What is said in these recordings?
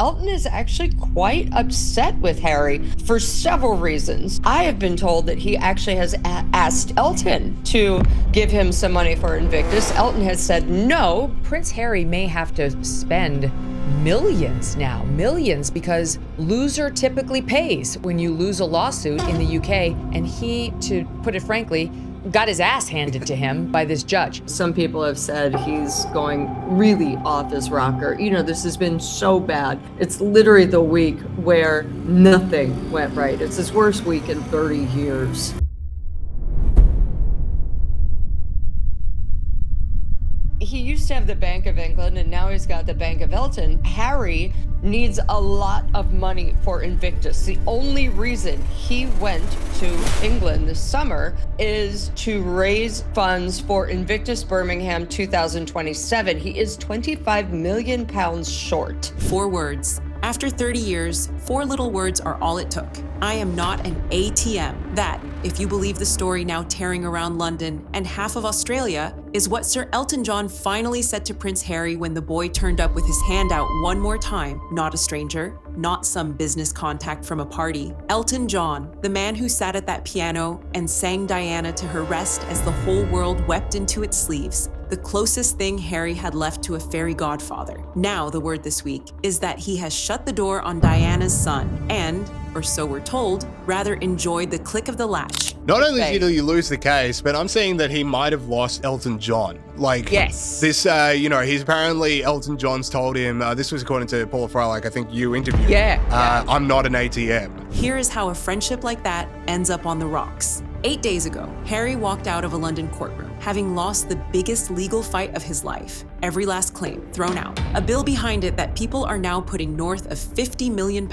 Elton is actually quite upset with Harry for several reasons. I have been told that he actually has asked Elton to give him some money for Invictus. Elton has said no. Prince Harry may have to spend millions now, because loser typically pays when you lose a lawsuit in the UK, and he, to put it frankly, got his ass handed to him by this judge. Some people have said he's going really off his rocker. You know, this has been so bad. It's literally the week where nothing went right. It's his worst week in 30 years. He used to have the Bank of England, and now he's got the Bank of Elton. Harry needs a lot of money for Invictus. The only reason he went to England this summer is to raise funds for Invictus Birmingham 2027. He is £25 million short. 4 words. After 30 years, 4 little words are all it took. I am not an ATM. That, if you believe the story now tearing around London and half of Australia, is what Sir Elton John finally said to Prince Harry when the boy turned up with his hand out one more time. Not a stranger, not some business contact from a party. Elton John, the man who sat at that piano and sang Diana to her rest as the whole world wept into its sleeves. The closest thing Harry had left to a fairy godfather. Now, the word this week is that he has shut the door on Diana's son and, or so we're told, rather enjoyed the click of the latch. Not only did he lose the case, but I'm saying that he might have lost Elton John. Like, yes. This, he's apparently, Elton John's told him, this was according to Paula Froelich, I think you interviewed. Yeah. I'm not an ATM. Here is how a friendship like that ends up on the rocks. 8 days ago, Harry walked out of a London courtroom, having lost the biggest legal fight of his life. Every last claim thrown out. A bill behind it that people are now putting north of £50 million,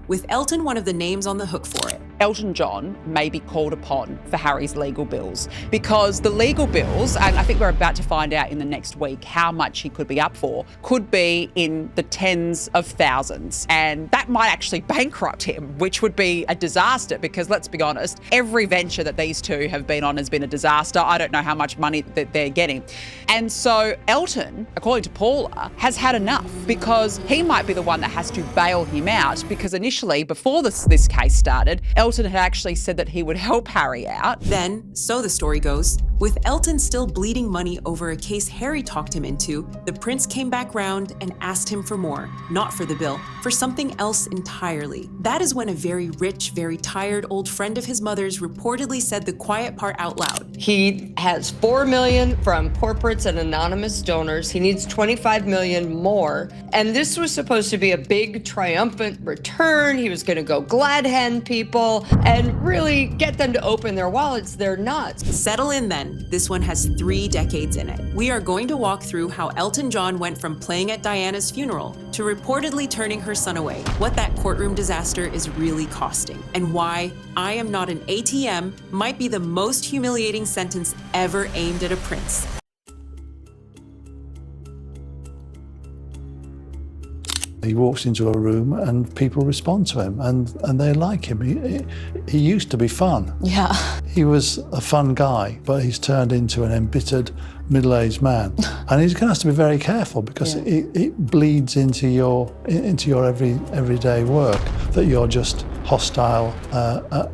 with Elton one of the names on the hook for it. Elton John may be called upon for Harry's legal bills, because the legal bills, and I think we're about to find out in the next week how much he could be up for, could be in the tens of thousands. And that might actually bankrupt him, which would be a disaster, because let's be honest, every venture that these two have been on has been a disaster. I don't know how much money that they're getting. And so Elton, according to Paula, has had enough, because he might be the one that has to bail him out, because initially, before this case started, Elton had actually said that he would help Harry out. Then, so the story goes, with Elton still bleeding money over a case Harry talked him into, the prince came back round and asked him for more, not for the bill, for something else entirely. That is when a very rich, very tired old friend of his mother's reportedly said the quiet part out loud. He has $4 million from corporates and anonymous donors. He needs $25 million more. And this was supposed to be a big triumphant return. He was going to go glad hand people and really get them to open their wallets. They're not. Settle in then. This one has 3 decades in it. We are going to walk through how Elton John went from playing at Diana's funeral to reportedly turning her son away, what that courtroom disaster is really costing, and why "I am not an ATM" might be the most humiliating sentence ever aimed at a prince. He walks into a room and people respond to him and they like him. He used to be fun. Yeah. He was a fun guy, but he's turned into an embittered middle-aged man. And he's going to have to be very careful, because it bleeds into your everyday work, that you're just hostile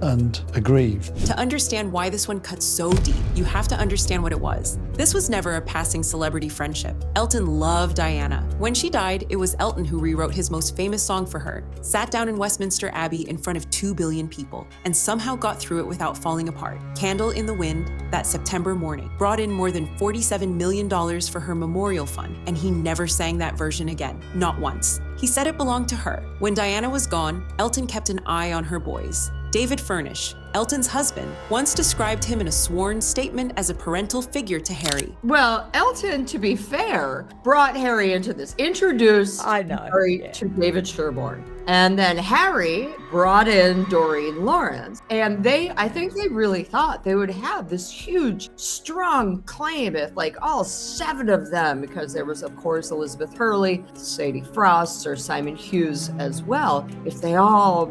and aggrieved. To understand why this one cuts so deep, you have to understand what it was. This was never a passing celebrity friendship. Elton loved Diana. When she died, it was Elton who rewrote his most famous song for her, sat down in Westminster Abbey in front of 2 billion people, and somehow got through it without falling apart. Candle in the Wind, that September morning, brought in more than $47 million for her memorial fund, and he never sang that version again, not once. He said it belonged to her. When Diana was gone, Elton kept an eye on her boys. David Furnish, Elton's husband, once described him in a sworn statement as a parental figure to Harry. Well, Elton, to be fair, brought Harry into this, introduced Harry to David Sherborne. And then Harry brought in Doreen Lawrence. And I think they really thought they would have this huge, strong claim if like all 7 of them, because there was, of course, Elizabeth Hurley, Sadie Frost, Sir Simon Hughes as well, if they all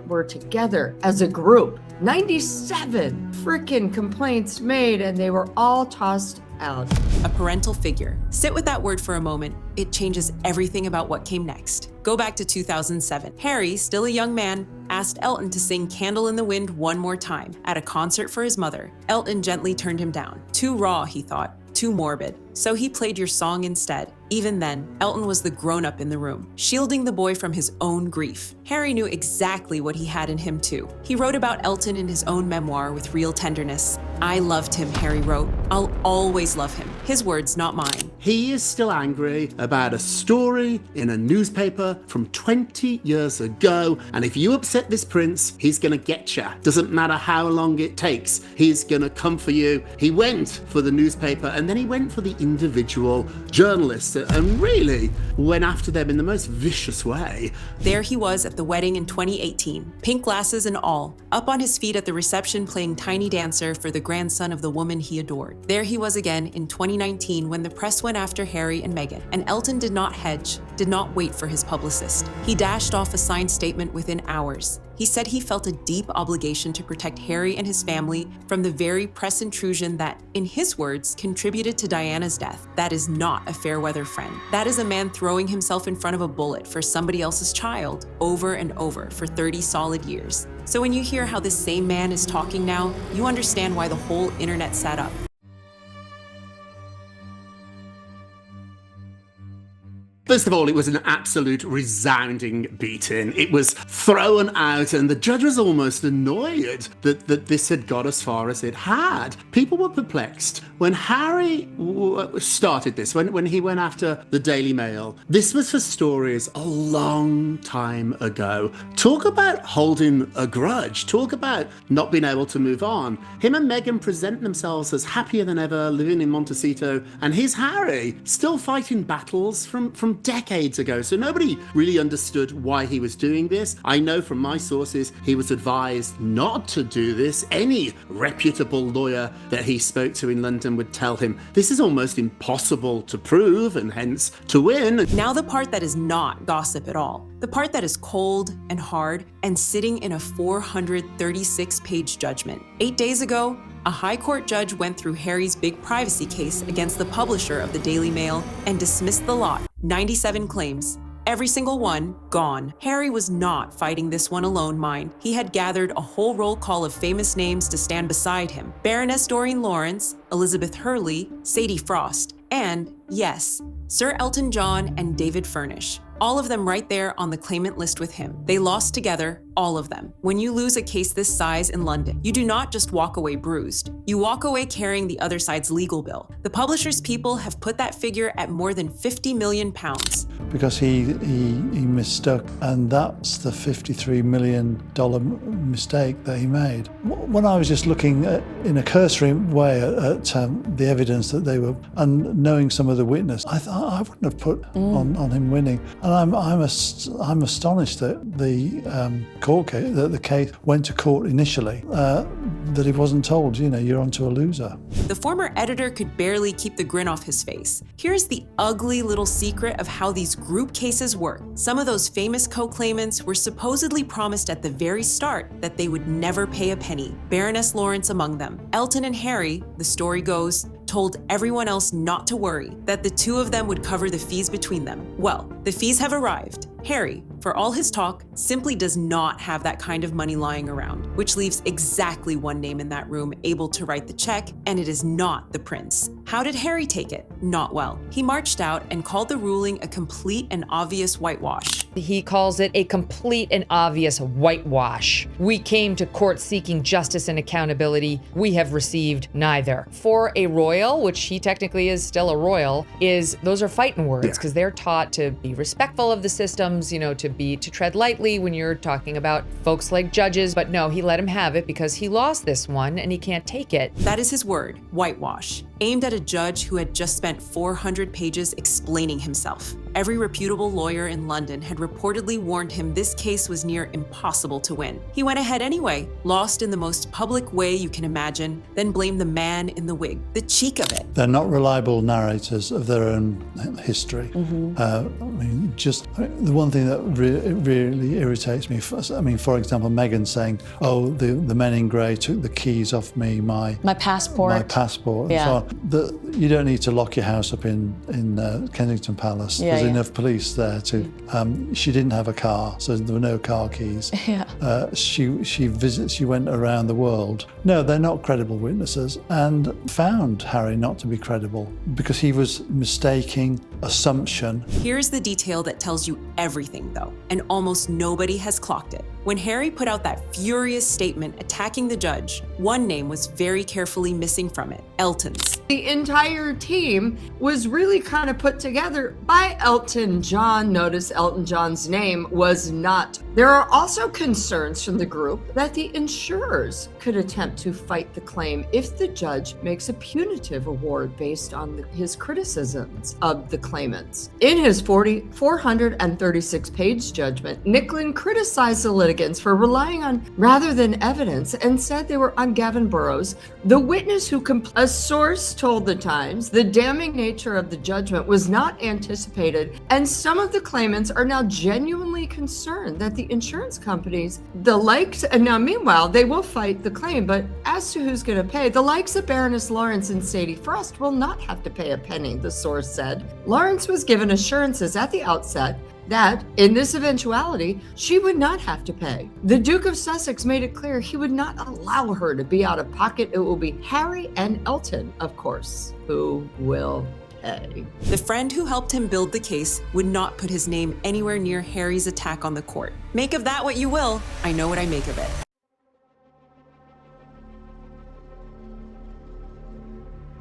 were together as a group. 97 freaking complaints made, and they were all tossed out. A parental figure. Sit with that word for a moment. It changes everything about what came next. Go back to 2007. Harry, still a young man, asked Elton to sing Candle in the Wind one more time at a concert for his mother. Elton gently turned him down. Too raw, he thought. Too morbid. So he played your song instead. Even then, Elton was the grown-up in the room, shielding the boy from his own grief. Harry knew exactly what he had in him too. He wrote about Elton in his own memoir with real tenderness. I loved him, Harry wrote. I'll always love him. His words, not mine. He is still angry about a story in a newspaper from 20 years ago, and if you upset this prince, he's gonna get ya. Doesn't matter how long it takes, he's gonna come for you. He went for the newspaper, and then he went for the individual journalists, and really went after them in the most vicious way. There he was at the wedding in 2018, pink glasses and all, up on his feet at the reception playing Tiny Dancer for the grandson of the woman he adored. There he was again in 2019 when the press went after Harry and Meghan, and Elton did not hedge, did not wait for his publicist. He dashed off a signed statement within hours. He said he felt a deep obligation to protect Harry and his family from the very press intrusion that, in his words, contributed to Diana's death. That is not a fair weather friend. That is a man throwing himself in front of a bullet for somebody else's child over and over for 30 solid years. So when you hear how this same man is talking now, you understand why the whole internet sat up. First of all, it was an absolute resounding beating. It was thrown out, and the judge was almost annoyed that this had got as far as it had. People were perplexed. When Harry started this, when he went after the Daily Mail, this was for stories a long time ago. Talk about holding a grudge. Talk about not being able to move on. Him and Meghan present themselves as happier than ever, living in Montecito, and here's Harry still fighting battles from decades ago. So nobody really understood why he was doing this. I know from my sources he was advised not to do this. Any reputable lawyer that he spoke to in London would tell him this is almost impossible to prove and hence to win. Now the part that is not gossip at all. The part that is cold and hard and sitting in a 436-page judgment. 8 days ago, a high court judge went through Harry's big privacy case against the publisher of the Daily Mail and dismissed the lot. 97 claims. Every single one gone. Harry was not fighting this one alone, mind. He had gathered a whole roll call of famous names to stand beside him. Baroness Doreen Lawrence, Elizabeth Hurley, Sadie Frost, and, yes, Sir Elton John and David Furnish. All of them right there on the claimant list with him. They lost together, all of them. When you lose a case this size in London, you do not just walk away bruised. You walk away carrying the other side's legal bill. The publisher's people have put that figure at more than £50 million. Because he mistook, and that's the $53 million mistake that he made. When I was just looking at, in a cursory way at the evidence that they were, and knowing some of the witness, I thought I wouldn't have put on him winning. And I'm astonished that the case went to court initially, that he wasn't told, you're onto a loser. The former editor could barely keep the grin off his face. Here's the ugly little secret of how these group cases work. Some of those famous co-claimants were supposedly promised at the very start that they would never pay a penny. Baroness Lawrence among them. Elton and Harry, the story goes, told everyone else not to worry, that the two of them would cover the fees between them. Well, the fees have arrived. Harry, for all his talk, simply does not have that kind of money lying around, which leaves exactly one name in that room able to write the check, and it is not the prince. How did Harry take it? Not well. He marched out and called the ruling a complete and obvious whitewash. He calls it a complete and obvious whitewash. We came to court seeking justice and accountability. We have received neither. For a royal, which he technically is still a royal, those are fighting words because they're taught to be respectful of the systems, to tread lightly when you're talking about folks like judges. But no, he let him have it because he lost this one and he can't take it. That is his word, whitewash, aimed at a judge who had just spent 400 pages explaining himself. Every reputable lawyer in London had reportedly warned him this case was near impossible to win. He went ahead anyway, lost in the most public way you can imagine, then blamed the man in the wig. The cheek of it. They're not reliable narrators of their own history. The one thing that really irritates me, for example, Meghan saying, the men in grey took the keys off me, my passport, and so on. You don't need to lock your house up in Kensington Palace. There's enough police there to. She didn't have a car, so there were no car keys. She went around the world. No, they're not credible witnesses, and found Harry not to be credible because he was mistaking assumption. Here's the detail that tells you everything, though, and almost nobody has clocked it. When Harry put out that furious statement attacking the judge, one name was very carefully missing from it: Elton's. The entire team was really kind of put together by Elton John. Notice Elton John's name was not. There are also concerns from the group that the insurers could attempt to fight the claim if the judge makes a punitive award based on his criticisms of the claimants. In his 436-page judgment, Nicklin criticized the litigants for relying on rather than evidence and said they were on Gavin Burrows, the witness who a source told the Times the damning nature of the judgment was not anticipated, and some of the claimants are now genuinely concerned that the insurance companies, and now meanwhile they will fight the claim, but as to who's going to pay, the likes of Baroness Lawrence and Sadie Frost will not have to pay a penny, the source said. Lawrence was given assurances at the outset that, in this eventuality, she would not have to pay. The Duke of Sussex made it clear he would not allow her to be out of pocket. It will be Harry and Elton, of course, who will pay. The friend who helped him build the case would not put his name anywhere near Harry's attack on the court. Make of that what you will. I know what I make of it.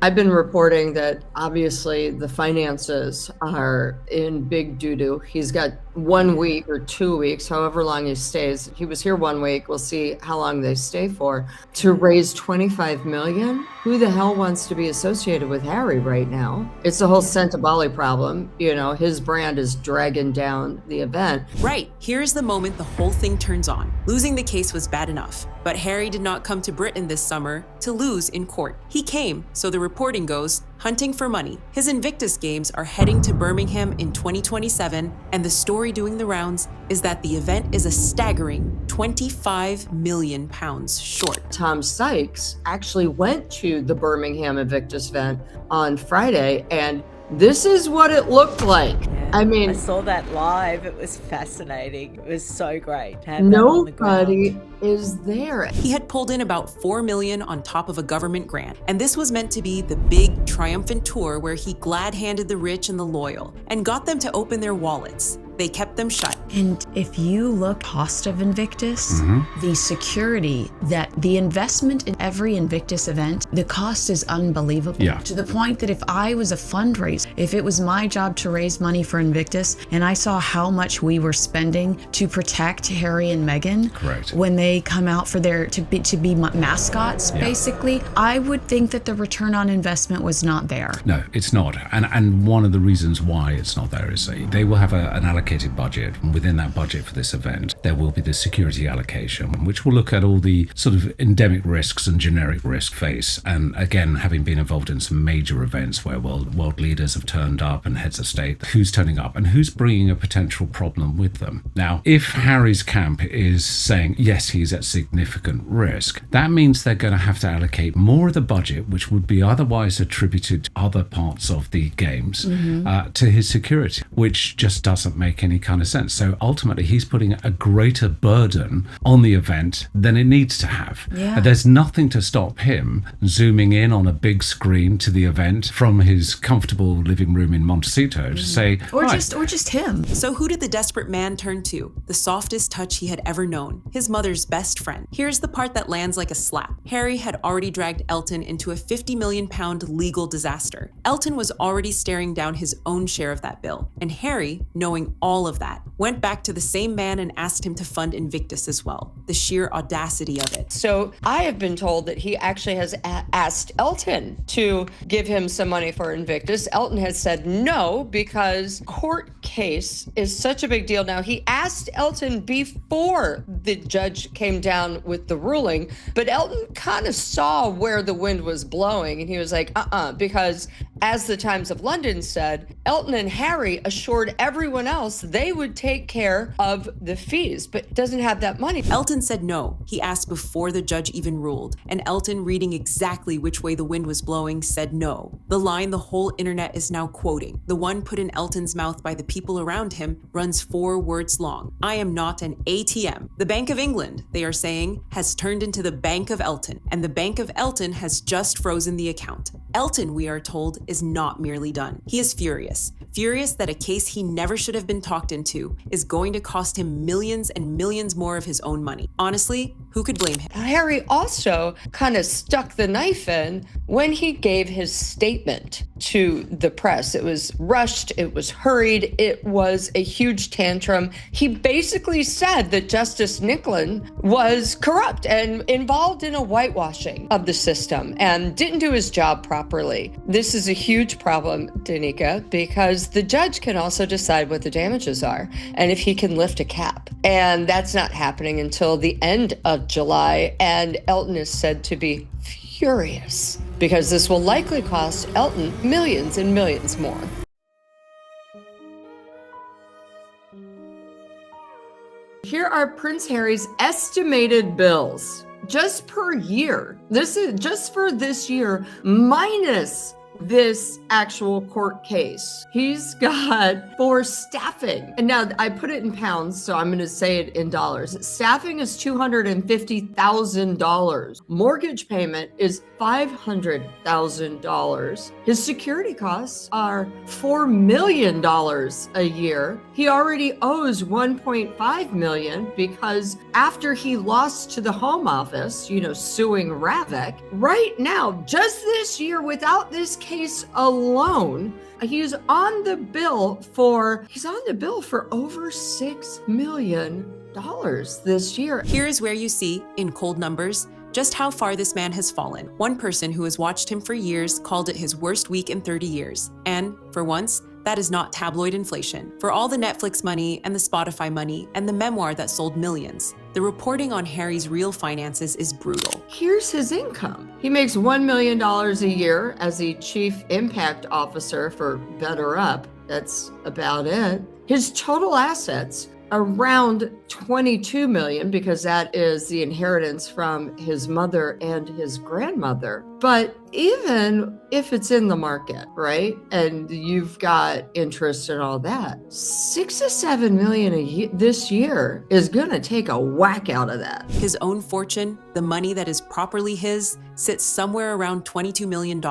I've been reporting that obviously the finances are in big doo-doo. He's got 1 week or 2 weeks, however long he stays. He was here 1 week. We'll see how long they stay for, to raise $25 million. Who the hell wants to be associated with Harry right now? It's the whole Sentabali problem. You know, his brand is dragging down the event. Right. Here's the moment the whole thing turns on. Losing the case was bad enough, but Harry did not come to Britain this summer to lose in court. He came, so the reporting goes, hunting for money. His Invictus Games are heading to Birmingham in 2027, and the story doing the rounds is that the event is a staggering £25 million short. Tom Sykes actually went to the Birmingham Invictus event on Friday, and this is what it looked like. Yeah, I mean, I saw that live. It was fascinating. It was so great to have that on the ground. Nobody is there. He had pulled in about $4 million on top of a government grant, and this was meant to be the big triumphant tour where he glad-handed the rich and the loyal and got them to open their wallets. They kept them shut. And if you look cost of Invictus, the security, that the investment in every Invictus event, the cost is unbelievable. Yeah. To the point that if I was a fundraiser, if it was my job to raise money for Invictus, and I saw how much we were spending to protect Harry and Meghan, correct, when they come out for their to be mascots, basically, I would think that the return on investment was not there. No, it's not. And one of the reasons why it's not there is they will have an allocated budget, and within that budget for this event there will be the security allocation, which will look at all the sort of endemic risks and generic risk face. And again, having been involved in some major events where world leaders have turned up and heads of state, who's turning up and who's bringing a potential problem with them. Now, if Harry's camp is saying yes, he's at significant risk, that means they're going to have to allocate more of the budget, which would be otherwise attributed to other parts of the games, to his security, which just doesn't make any kind of sense. So ultimately he's putting a greater burden on the event than it needs to have. There's nothing to stop him zooming in on a big screen to the event from his comfortable living room in Montecito to say, or just him. So who did the desperate man turn to? The softest touch he had ever known, his mother's best friend. Here's the part that lands like a slap. Harry had already dragged Elton into a £50 million legal disaster. Elton was already staring down his own share of that bill, and Harry, knowing all of that, went back to the same man and asked him to fund Invictus as well. The sheer audacity of it. So I have been told that he actually has asked Elton to give him some money for Invictus. Elton has said no because court case is such a big deal now. He asked Elton before the judge came down with the ruling, but Elton kind of saw where the wind was blowing, and he was like, because as the Times of London said, Elton and Harry assured everyone else they would take care of the fees, but doesn't have that money. Elton said no. He asked before the judge even ruled, and Elton, reading exactly which way the wind was blowing, said no. The line the whole internet is now quoting, the one put in Elton's mouth by the people around him, runs 4 words long. I am not an ATM. The Bank of England, they are saying, has turned into the Bank of Elton, and the Bank of Elton has just frozen the account. Elton, we are told, is not merely done. He is furious. Furious that a case he never should have been talked into is going to cost him millions and millions more of his own money. Honestly, who could blame him? Harry also kind of stuck the knife in when he gave his statement to the press. It was rushed, it was hurried, it was a huge tantrum. He basically said that Justice Nicklin was corrupt and involved in a whitewashing of the system and didn't do his job properly. This is a huge problem, Danica, because the judge can also decide what the damages are and if he can lift a cap. And that's not happening until the end of July, and Elton is said to be furious because this will likely cost Elton millions and millions more. Here are Prince Harry's estimated bills just per year. This is just for this year, minus this actual court case. He's got for staffing. And now I put it in pounds, so I'm going to say it in dollars. Staffing is $250,000. Mortgage payment is $500,000. His security costs are $4 million a year. He already owes $1.5 million because after he lost to the Home Office, suing Ravik, right now, just this year, without this case alone, he's on the bill for over $6 million this year. Here's where you see, in cold numbers, just how far this man has fallen. One person who has watched him for years called it his worst week in 30 years. And, for once, that is not tabloid inflation. For all the Netflix money and the Spotify money and the memoir that sold millions, the reporting on Harry's real finances is brutal. Here's his income. He makes $1 million a year as the chief impact officer for Better Up. That's about it. His total assets, around $22 million, because that is the inheritance from his mother and his grandmother. But even if it's in the market, right, and you've got interest and all that, $6 to $7 million a year this year is gonna take a whack out of that. His own fortune, the money that is properly his, sits somewhere around $22 million,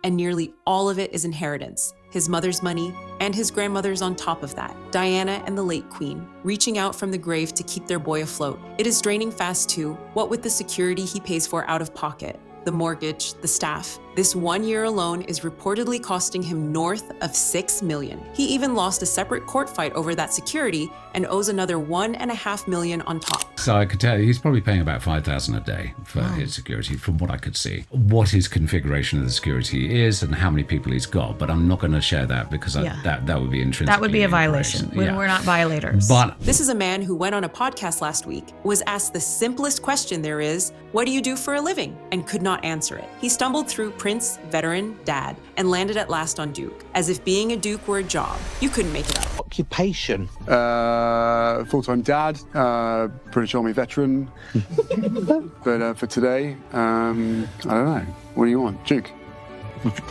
and nearly all of it is inheritance. His mother's money, and his grandmother's on top of that. Diana and the late Queen, reaching out from the grave to keep their boy afloat. It is draining fast too, what with the security he pays for out of pocket, the mortgage, the staff. This 1 year alone is reportedly costing him north of $6 million. He even lost a separate court fight over that security and owes another $1.5 million on top. So I could tell you he's probably paying about $5,000 a day for his security, from what I could see. What his configuration of the security is and how many people he's got, but I'm not going to share that because that would be intrinsically That would be a violation. We're not violators. But this is a man who went on a podcast last week, was asked the simplest question there is, what do you do for a living? And could not answer it. He stumbled through Prince, veteran, dad, and landed at last on Duke, as if being a Duke were a job. You couldn't make it up. Occupation? Full-time dad, British Army veteran. But for today, I don't know. What do you want? Duke?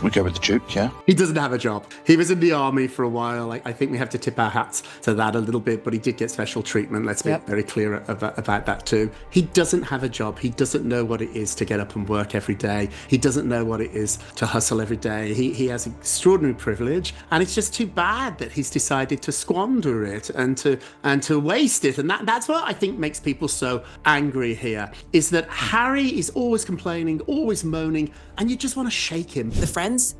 We go with the Duke, yeah. He doesn't have a job. He was in the army for a while. I think we have to tip our hats to that a little bit, but he did get special treatment. Let's be very clear about that too. He doesn't have a job. He doesn't know what it is to get up and work every day. He doesn't know what it is to hustle every day. He has extraordinary privilege, and it's just too bad that he's decided to squander it and to waste it. And that's what I think makes people so angry here, is that Harry is always complaining, always moaning, and you just want to shake him. The friends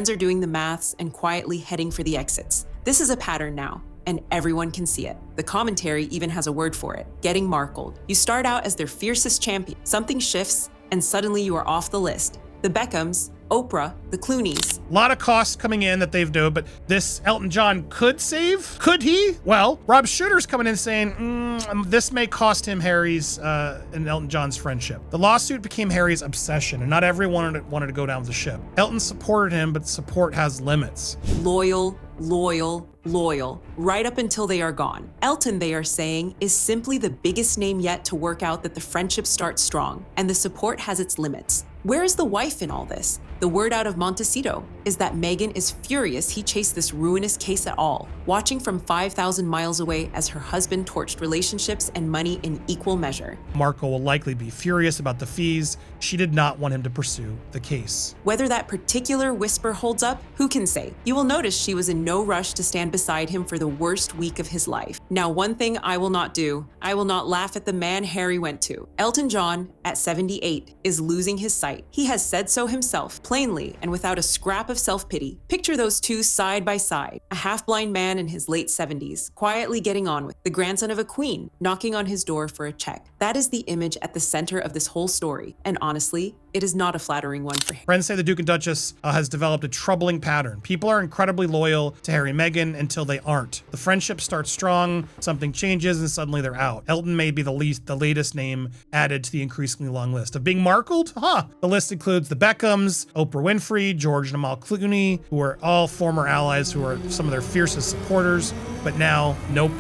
are doing the maths and quietly heading for the exits. This is a pattern now, and everyone can see it. The commentary even has a word for it, getting markled. You start out as their fiercest champion, something shifts, and suddenly you are off the list. The Beckhams, Oprah, the Clooneys. A lot of costs coming in that they've done, but this Elton John could save? Could he? Well, Rob Shooter's coming in saying, this may cost him Harry's and Elton John's friendship. The lawsuit became Harry's obsession, and not everyone wanted to go down with the ship. Elton supported him, but support has limits. Loyal, loyal, loyal, right up until they are gone. Elton, they are saying, is simply the biggest name yet to work out that the friendship starts strong, and the support has its limits. Where is the wife in all this? The word out of Montecito is that Meghan is furious he chased this ruinous case at all, watching from 5,000 miles away as her husband torched relationships and money in equal measure. Markle will likely be furious about the fees. She did not want him to pursue the case. Whether that particular whisper holds up, who can say? You will notice she was in no rush to stand beside him for the worst week of his life. Now, one thing I will not do, I will not laugh at the man Harry went to. Elton John, at 78, is losing his sight. He has said so himself, plainly and without a scrap of self-pity. Picture those two side by side. A half-blind man in his late 70s, quietly getting on with the grandson of a queen, knocking on his door for a check. That is the image at the center of this whole story. And honestly, it is not a flattering one for him. Friends say the Duke and Duchess has developed a troubling pattern. People are incredibly loyal to Harry and Meghan until they aren't. The friendship starts strong, something changes, and suddenly they're out. Elton may be the latest name added to the increasingly long list. Of being markled? The list includes the Beckhams, Oprah Winfrey, George and Amal Clooney, who are all former allies who are some of their fiercest supporters, but now, nope.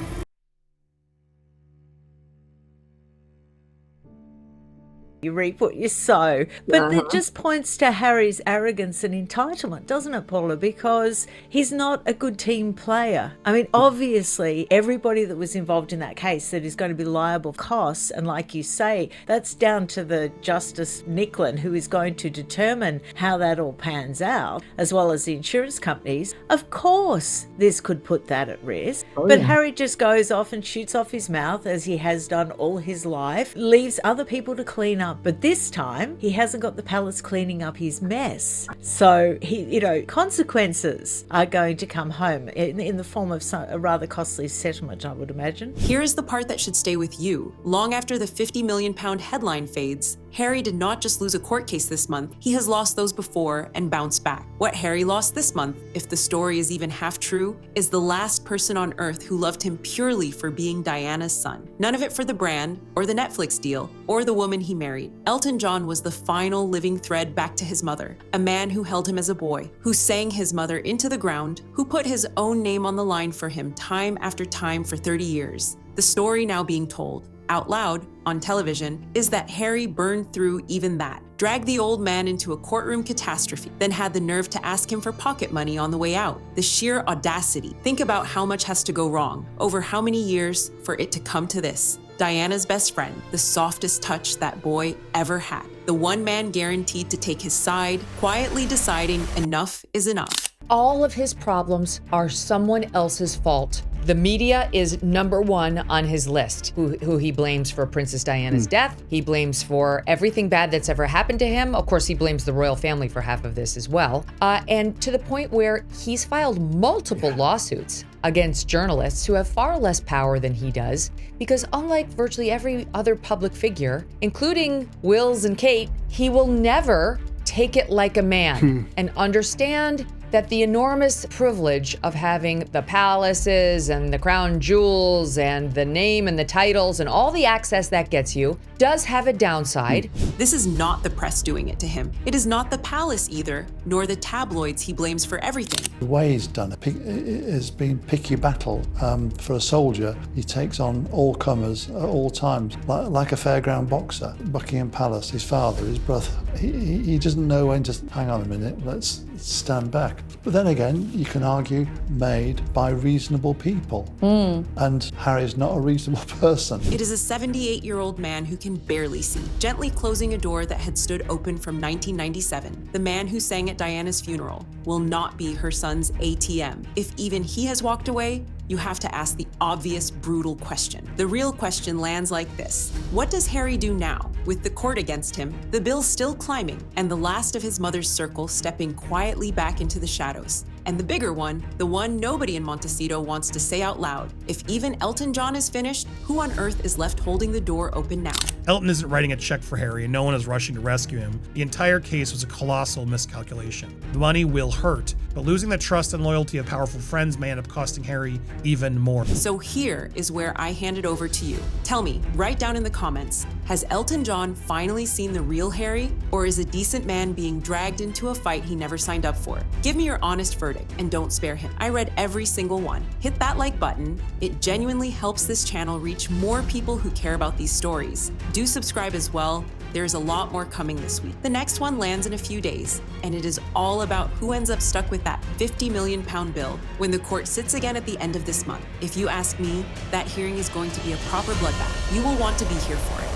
You reap what you sow. But it just points to Harry's arrogance and entitlement, doesn't it, Paula? Because he's not a good team player. I mean, obviously, everybody that was involved in that case that is going to be liable for costs, and like you say, that's down to the Justice Nicklin, who is going to determine how that all pans out, as well as the insurance companies. Of course, this could put that at risk. But Harry just goes off and shoots off his mouth, as he has done all his life, leaves other people to clean up. But this time, he hasn't got the palace cleaning up his mess. So, consequences are going to come home in the form of a rather costly settlement, I would imagine. Here is the part that should stay with you. Long after the £50 million headline fades, Harry did not just lose a court case this month, he has lost those before and bounced back. What Harry lost this month, if the story is even half true, is the last person on earth who loved him purely for being Diana's son. None of it for the brand, or the Netflix deal, or the woman he married. Elton John was the final living thread back to his mother, a man who held him as a boy, who sang his mother into the ground, who put his own name on the line for him time after time for 30 years. The story now being told, out loud, on television, is that Harry burned through even that, dragged the old man into a courtroom catastrophe, then had the nerve to ask him for pocket money on the way out. The sheer audacity. Think about how much has to go wrong, over how many years, for it to come to this. Diana's best friend, the softest touch that boy ever had. The one man guaranteed to take his side, quietly deciding enough is enough. All of his problems are someone else's fault. The media is number one on his list, who he blames for Princess Diana's death. He blames for everything bad that's ever happened to him. Of course, he blames the royal family for half of this as well. And to the point where he's filed multiple lawsuits against journalists who have far less power than he does, because unlike virtually every other public figure, including Wills and Kate, he will never take it like a man and understand that the enormous privilege of having the palaces and the crown jewels and the name and the titles and all the access that gets you does have a downside. This is not the press doing it to him. It is not the palace either, nor the tabloids he blames for everything. The way he's done it has been pick your battle. For a soldier, he takes on all comers at all times, like a fairground boxer. Buckingham Palace, his father, his brother, he doesn't know when to, hang on a minute, let's stand back. But then again, you can argue made by reasonable people. And Harry's not a reasonable person. It is a 78-year-old man who can barely see, gently closing a door that had stood open from 1997. The man who sang at Diana's funeral will not be her son's ATM. If even he has walked away, you have to ask the obvious, brutal question. The real question lands like this. What does Harry do now? With the court against him, the bill still climbing, and the last of his mother's circle stepping quietly back into the shadows. And the bigger one, the one nobody in Montecito wants to say out loud. If even Elton John is finished, who on earth is left holding the door open now? Elton isn't writing a check for Harry and no one is rushing to rescue him. The entire case was a colossal miscalculation. The money will hurt, but losing the trust and loyalty of powerful friends may end up costing Harry even more. So here is where I hand it over to you. Tell me, write down in the comments, has Elton John finally seen the real Harry, or is a decent man being dragged into a fight he never signed up for? Give me your honest verdict and don't spare him. I read every single one. Hit that like button. It genuinely helps this channel reach more people who care about these stories. Do subscribe as well. There's a lot more coming this week. The next one lands in a few days, and it is all about who ends up stuck with that £50 million bill when the court sits again at the end of this month. If you ask me, that hearing is going to be a proper bloodbath. You will want to be here for it.